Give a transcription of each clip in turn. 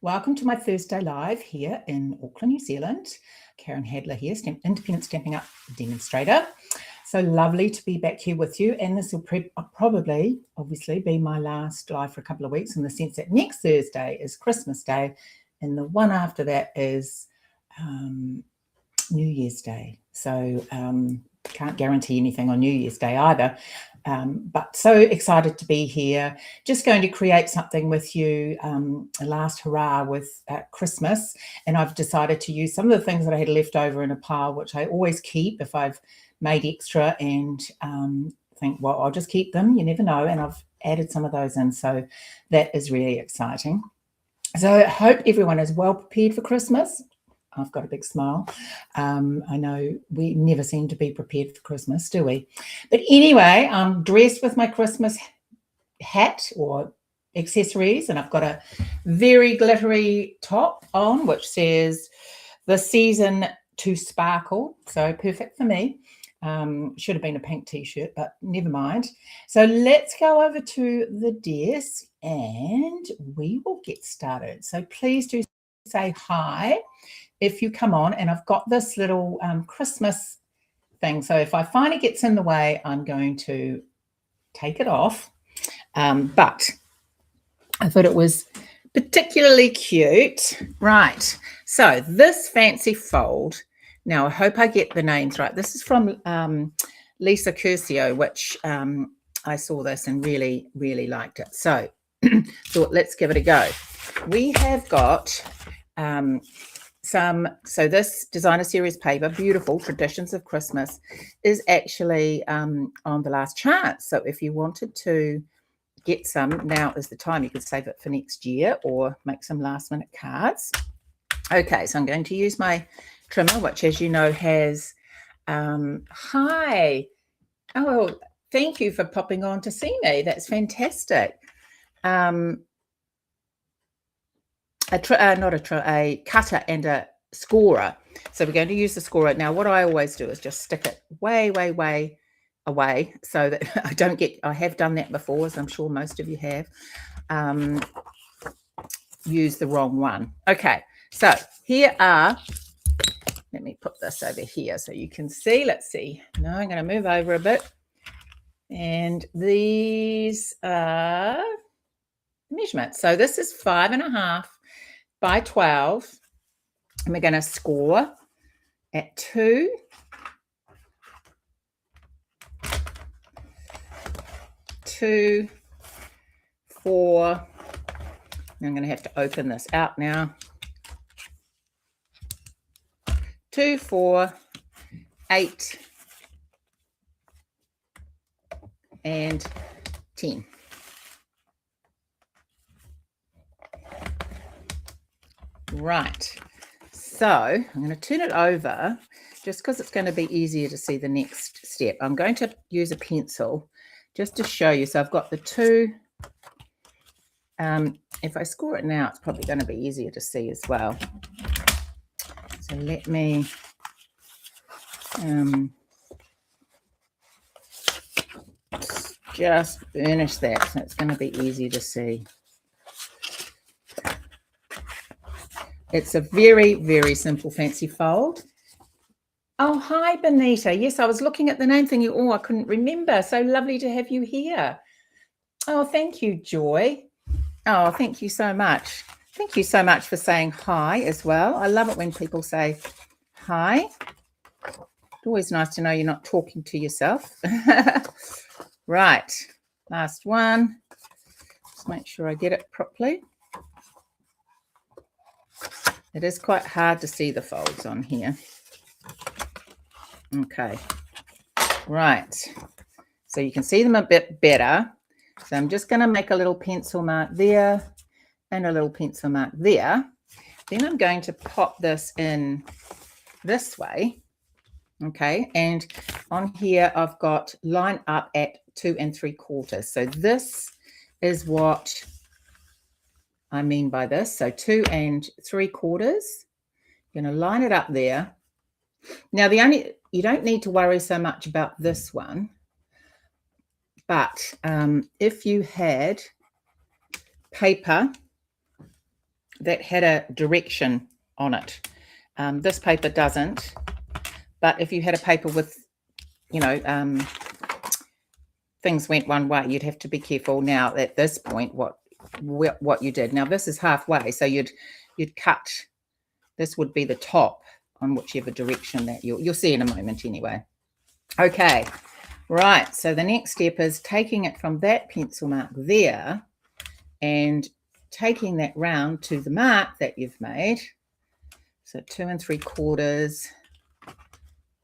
Welcome to my Thursday live here in Auckland, New Zealand. Karen Hadler here, independent Stampin' Up demonstrator. So lovely to be back here with you, and this will probably, obviously, be my last live for a couple of weeks, in the sense that next Thursday is Christmas Day, and the one after that is New Year's Day. So can't guarantee anything on New Year's Day either. But so excited to be here. Just going to create something with you, a last hurrah with Christmas. And I've decided to use some of the things that I had left over in a pile, which I always keep if I've made extra, and think, well, I'll just keep them. You never know. And I've added some of those in. So that is really exciting. So I hope everyone is well prepared for Christmas. I've got a big smile. I know we never seem to be prepared for Christmas, do we? But anyway, I'm dressed with my Christmas hat or accessories, and I've got a very glittery top on, which says "The Season to Sparkle." So perfect for me. Should have been a pink t-shirt, but never mind. So let's go over to the desk and we will get started. So please do say hi if you come on, and I've got this little Christmas thing. So if I find it gets in the way, I'm going to take it off. But I thought it was particularly cute. Right. So this fancy fold. Now, I hope I get the names right. This is from Lisa Curcio, which I saw this and really, really liked it. So thought, let's give it a go. We have got so this designer series paper, beautiful Traditions of Christmas, is actually on the last chance. So if you wanted to get some, now is the time. You could save it for next year or make some last minute cards. Okay, so I'm going to use my trimmer, which, as you know, has hi. Oh, thank you for popping on to see me. That's fantastic. A cutter and a scorer. So we're going to use the scorer. Now, what I always do is just stick it way, way, way away so that I have done that before, as I'm sure most of you have, use the wrong one. Okay, so here are, let me put this over here so you can see. Let's see. No, I'm going to move over a bit. And these are measurements. So this is 5.5 by 12, and we're going to score at 2, 2, 4. I'm going to have to open this out now. 2, 4, 8, and 10. Right, so I'm going to turn it over just because it's going to be easier to see the next step. I'm going to use a pencil just to show you. So I've got the 2. If I score it now, it's probably going to be easier to see as well. So let me just burnish that so it's going to be easier to see. It's a very, very simple fancy fold. Oh, hi, Benita. Yes, I was looking at the name thinking, oh, I couldn't remember. So lovely to have you here. Oh, thank you, Joy. Oh, thank you so much. Thank you so much for saying hi as well. I love it when people say hi. It's always nice to know you're not talking to yourself. Right, last one. Just make sure I get it properly. It is quite hard to see the folds on here. Okay, right. So you can see them a bit better. So I'm just going to make a little pencil mark there and a little pencil mark there. Then I'm going to pop this in this way. Okay, and on here I've got line up at 2 3/4. So this is what I mean by this. So 2 3/4. You're going to line it up there. Now you don't need to worry so much about this one, but if you had paper that had a direction on it. This paper doesn't, but if you had a paper with, things went one way, you'd have to be careful now at this point what you did. Now this is halfway, so you'd cut. This would be the top on whichever direction that you'll see in a moment anyway. Okay, right, so the next step is taking it from that pencil mark there and taking that round to the mark that you've made. So 2 3/4,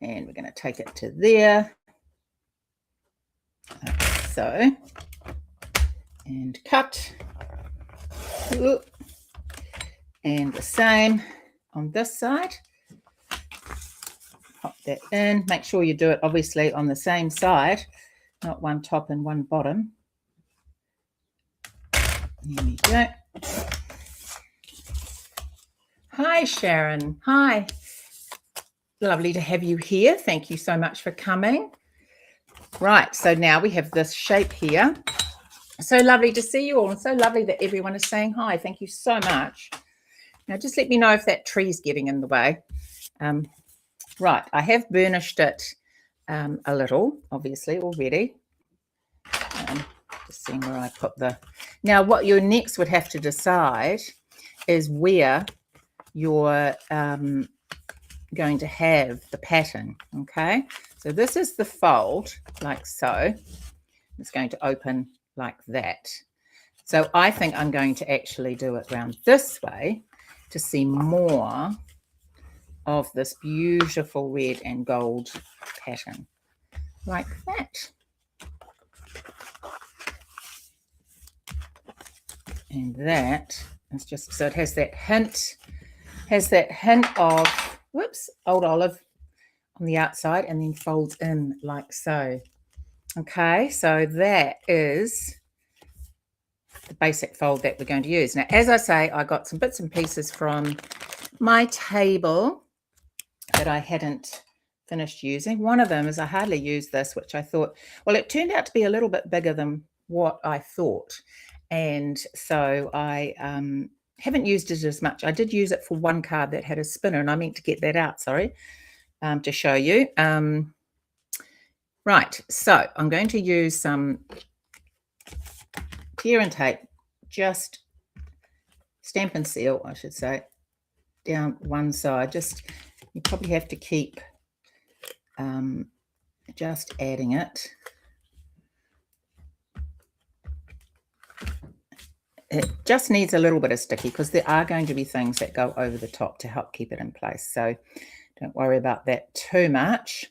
and we're going to take it to there. Like so, and cut. And the same on this side. Pop that in. Make sure you do it obviously on the same side, not one top and one bottom. There we go. Hi, Sharon. Hi. Lovely to have you here. Thank you so much for coming. Right, so now we have this shape here. So lovely to see you all, and so lovely that everyone is saying hi. Thank you so much. Now, just let me know if that tree's getting in the way. Right, I have burnished it a little, obviously, already. Just seeing where I put the... Now, what you next would have to decide is where you're going to have the pattern, okay? So this is the fold, like so. It's going to open like that. So I think I'm going to actually do it round this way to see more of this beautiful red and gold pattern, like that. And that is just, so it has that hint of, whoops, old olive on the outside, and then folds in like so. Okay, so that is the basic fold that we're going to use. Now, as I say, I got some bits and pieces from my table that I hadn't finished using. One of them is I hardly used this, which I thought, well, it turned out to be a little bit bigger than what I thought. And so I haven't used it as much. I did use it for one card that had a spinner, and I meant to get that out, sorry, to show you. Right, so I'm going to use some clear and tape, just Stamp and Seal, I should say, down one side. Just, you probably have to keep just adding it. It just needs a little bit of sticky because there are going to be things that go over the top to help keep it in place. So don't worry about that too much.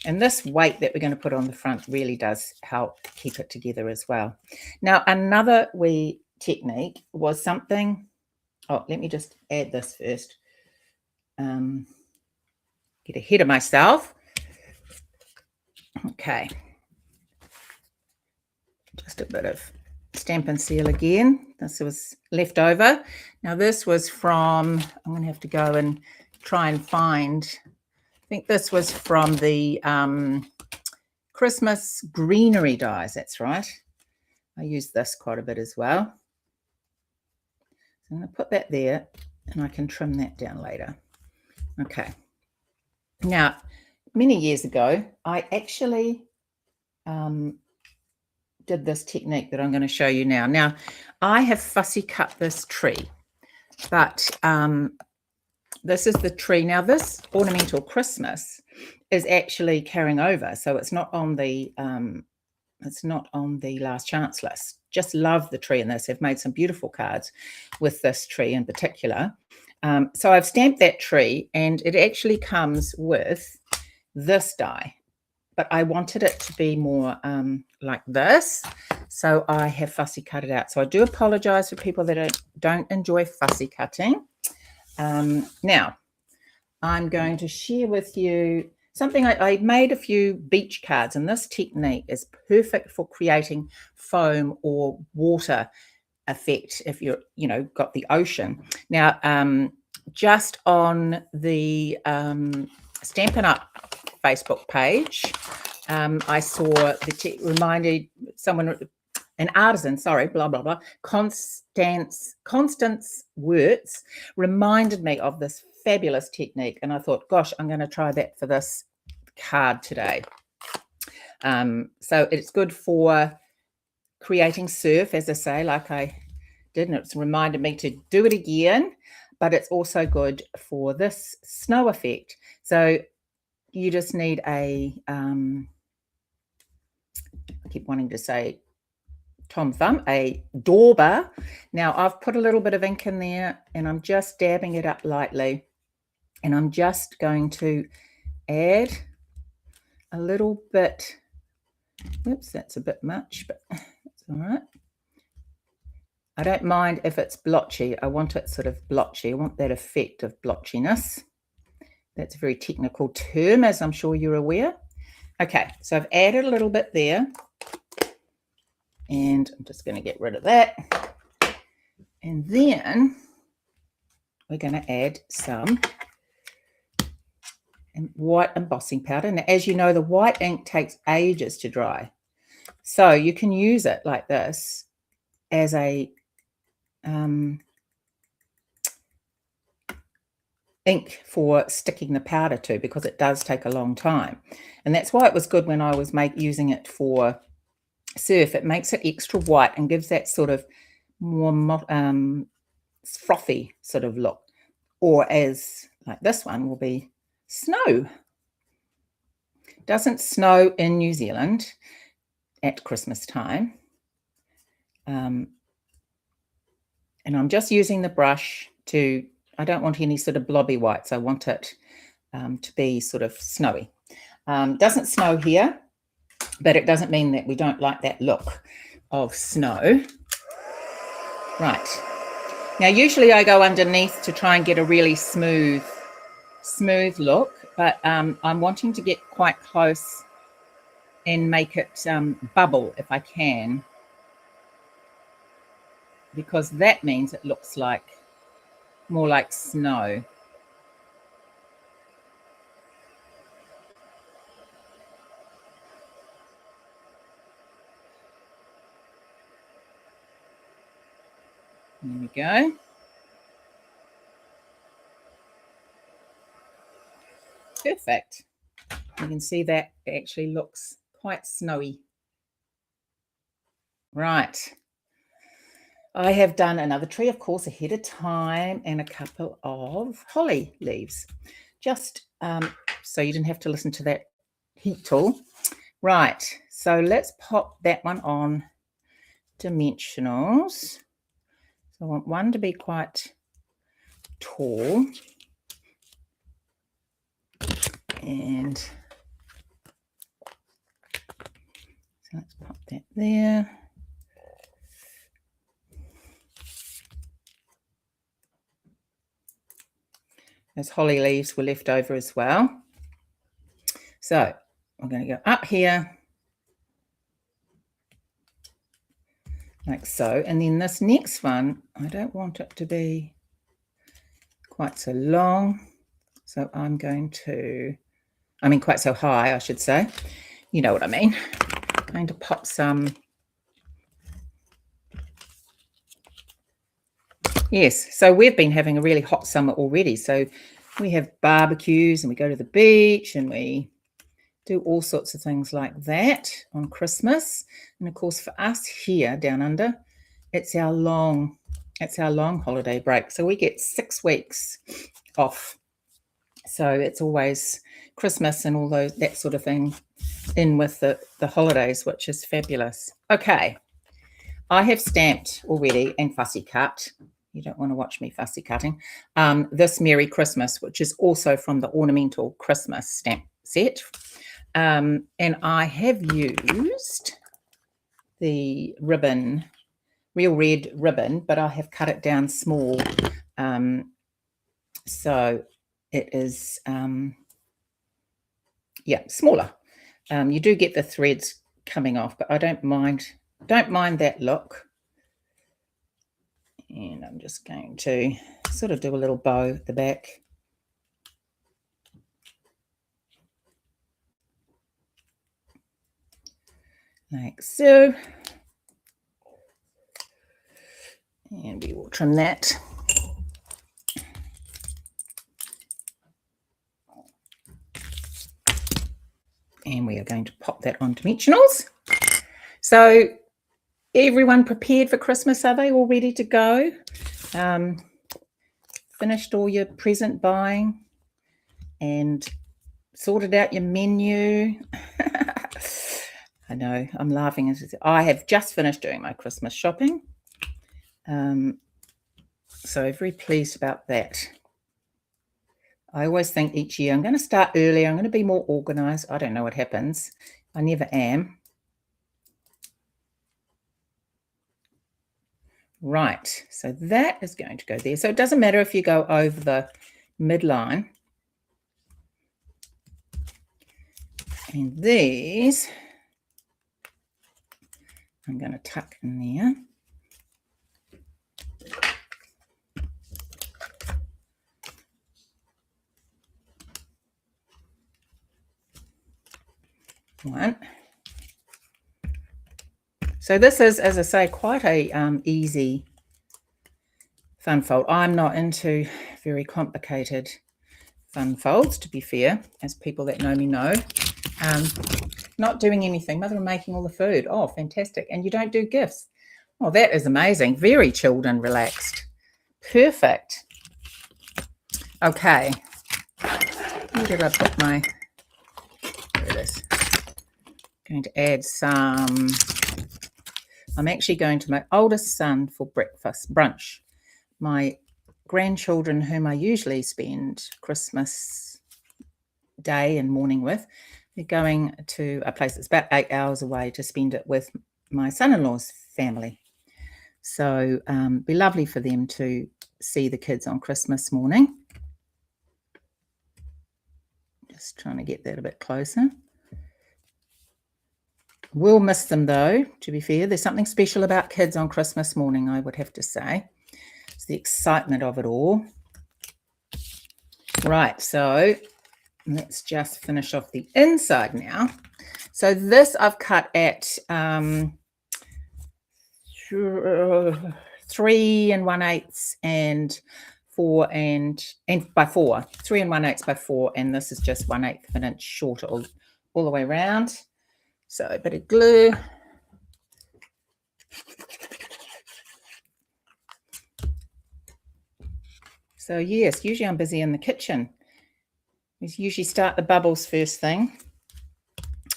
And this weight that we're going to put on the front really does help keep it together as well. Now, another wee technique was something, oh, let me just add this first. Get ahead of myself. Okay. Just a bit of Stamp and Seal again. This was left over. Now, this was from, I'm going to have to go and try and find, I think this was from the Christmas greenery dies. That's right. I use this quite a bit as well. So I'm going to put that there, and I can trim that down later. Okay. Now, many years ago, I actually did this technique that I'm going to show you now. Now, I have fussy cut this tree, but this is the tree. Now, this ornamental Christmas is actually carrying over, so it's not on the last chance list. Just love the tree in this. I've made some beautiful cards with this tree in particular. So I've stamped that tree, and it actually comes with this die, but I wanted it to be more like this, so I have fussy cut it out. So I do apologize for people that don't enjoy fussy cutting. Now, I'm going to share with you something. I made a few beach cards, and this technique is perfect for creating foam or water effect if you're, got the ocean. Now, just on the Stampin' Up! Facebook page, I saw reminded someone an artisan, sorry, blah, blah, blah, Constance Wirtz reminded me of this fabulous technique. And I thought, gosh, I'm going to try that for this card today. So it's good for creating surf, as I say, like I did, and it's reminded me to do it again, but it's also good for this snow effect. So you just need a, I keep wanting to say Tom Thumb, a dauber. Now I've put a little bit of ink in there and I'm just dabbing it up lightly, and I'm just going to add a little bit. Oops, that's a bit much, but that's all right. I don't mind if it's blotchy. I want it sort of blotchy. I want that effect of blotchiness. That's a very technical term, as I'm sure you're aware. Okay, so I've added a little bit there. And I'm just going to get rid of that. And then we're going to add some white embossing powder. Now, as you know, the white ink takes ages to dry. So you can use it like this as a ink for sticking the powder to, because it does take a long time. And that's why it was good when I was using it for surf. It makes it extra white and gives that sort of more frothy sort of look. Or as like this one will be snow. Doesn't snow in New Zealand at Christmas time. And I'm just using the brush to, I don't want any sort of blobby whites. I want it to be sort of snowy. Doesn't snow here, but it doesn't mean that we don't like that look of snow. Right. Now, usually I go underneath to try and get a really smooth look, but I'm wanting to get quite close and make it bubble if I can, because that means it looks like more like snow. There we go. Perfect. You can see that it actually looks quite snowy. Right. I have done another tree, of course, ahead of time, and a couple of holly leaves, just so you didn't have to listen to that heat tool. Right, so let's pop that one on dimensionals. So I want one to be quite tall. And so let's pop that there. Those holly leaves were left over as well. So I'm going to go up here like so. And then this next one, I don't want it to be quite so long. So I'm going to, quite so high, I should say. You know what I mean. I'm going to pop some. Yes, so we've been having a really hot summer already. So we have barbecues and we go to the beach and we do all sorts of things like that on Christmas. And of course, for us here down under, it's our long holiday break. So we get 6 weeks off. So it's always Christmas and all that sort of thing in with the holidays, which is fabulous. Okay, I have stamped already and fussy cut. You don't want to watch me fussy cutting. This Merry Christmas, which is also from the Ornamental Christmas stamp set. And I have used the ribbon, real red ribbon, but I have cut it down small. So it is, smaller. You do get the threads coming off, but I don't mind that look. And I'm just going to sort of do a little bow at the back. Like so. And we will trim that. And we are going to pop that on dimensionals. So everyone prepared for Christmas? Are they all ready to go? Finished all your present buying and sorted out your menu? I know, I'm laughing. I have just finished doing my Christmas shopping. So very pleased about that. I always think each year I'm going to start earlier. I'm going to be more organized. I don't know what happens. I never am. Right. So that is going to go there. So it doesn't matter if you go over the midline. And these I'm going to tuck in there. One. So this is, as I say, quite a easy fun fold. I'm not into very complicated fun folds, to be fair, as people that know me know. Not doing anything. Mother, I'm making all the food. Oh, fantastic. And you don't do gifts. Oh, that is amazing. Very chilled and relaxed. Perfect. Okay. Where did I put my... There it is. Going to add some... I'm actually going to my oldest son for breakfast, brunch. My grandchildren, whom I usually spend Christmas day and morning with, they're going to a place that's about 8 hours away to spend it with my son-in-law's family. So be lovely for them to see the kids on Christmas morning. Just trying to get that a bit closer. We'll miss them though, to be fair. There's something special about kids on Christmas morning, I would have to say. It's the excitement of it all. Right, so let's just finish off the inside now. So this I've cut at 3 1/8 and 4 and by 4. 3 1/8 by 4, and this is just 1/8 of an inch shorter all the way around. So a bit of glue. So yes, usually I'm busy in the kitchen. We usually start the bubbles first thing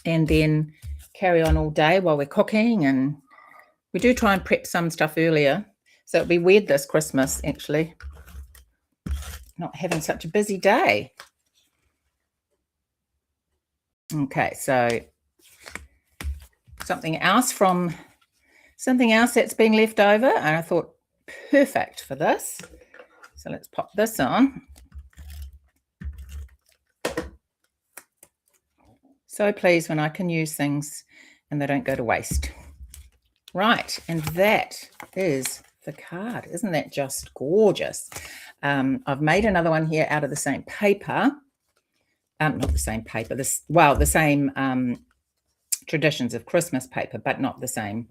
and then carry on all day while we're cooking, and we do try and prep some stuff earlier. So it'll be weird this Christmas, actually, not having such a busy day. Okay, so something else that's been left over, and I thought perfect for this. So let's pop this on. So pleased when I can use things and they don't go to waste. Right, and that is the card. Isn't that just gorgeous? I've made another one here out of the same paper. Not the same paper. The same traditions of Christmas paper, but not the same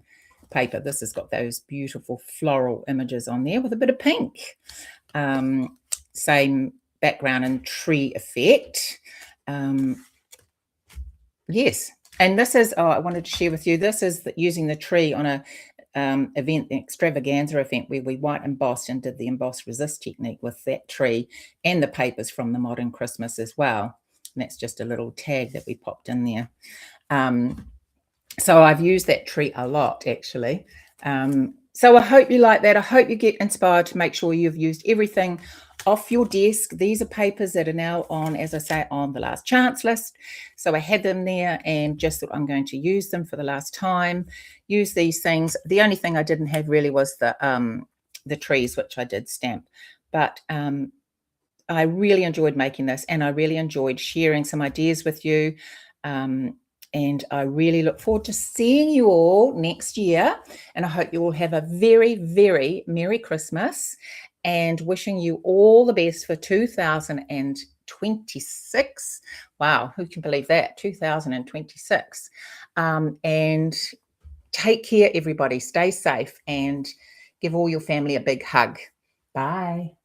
paper. This has got those beautiful floral images on there with a bit of pink. Same background and tree effect. Yes, and this is, I wanted to share with you, this is using the tree on a event, the extravaganza event, where we white embossed and did the emboss resist technique with that tree and the papers from the Modern Christmas as well. And that's just a little tag that we popped in there. So I've used that tree a lot, actually. So I hope you like that. I hope you get inspired to make sure you've used everything off your desk. These are papers that are now on, as I say, on the last chance list. So I had them there and just thought I'm going to use them for the last time. Use these things. The only thing I didn't have really was the trees, which I did stamp. But I really enjoyed making this, and I really enjoyed sharing some ideas with you. And I really look forward to seeing you all next year. And I hope you all have a very, very Merry Christmas, and wishing you all the best for 2026. Wow, who can believe that? 2026. And take care, everybody. Stay safe. And Give all your family a big hug. Bye.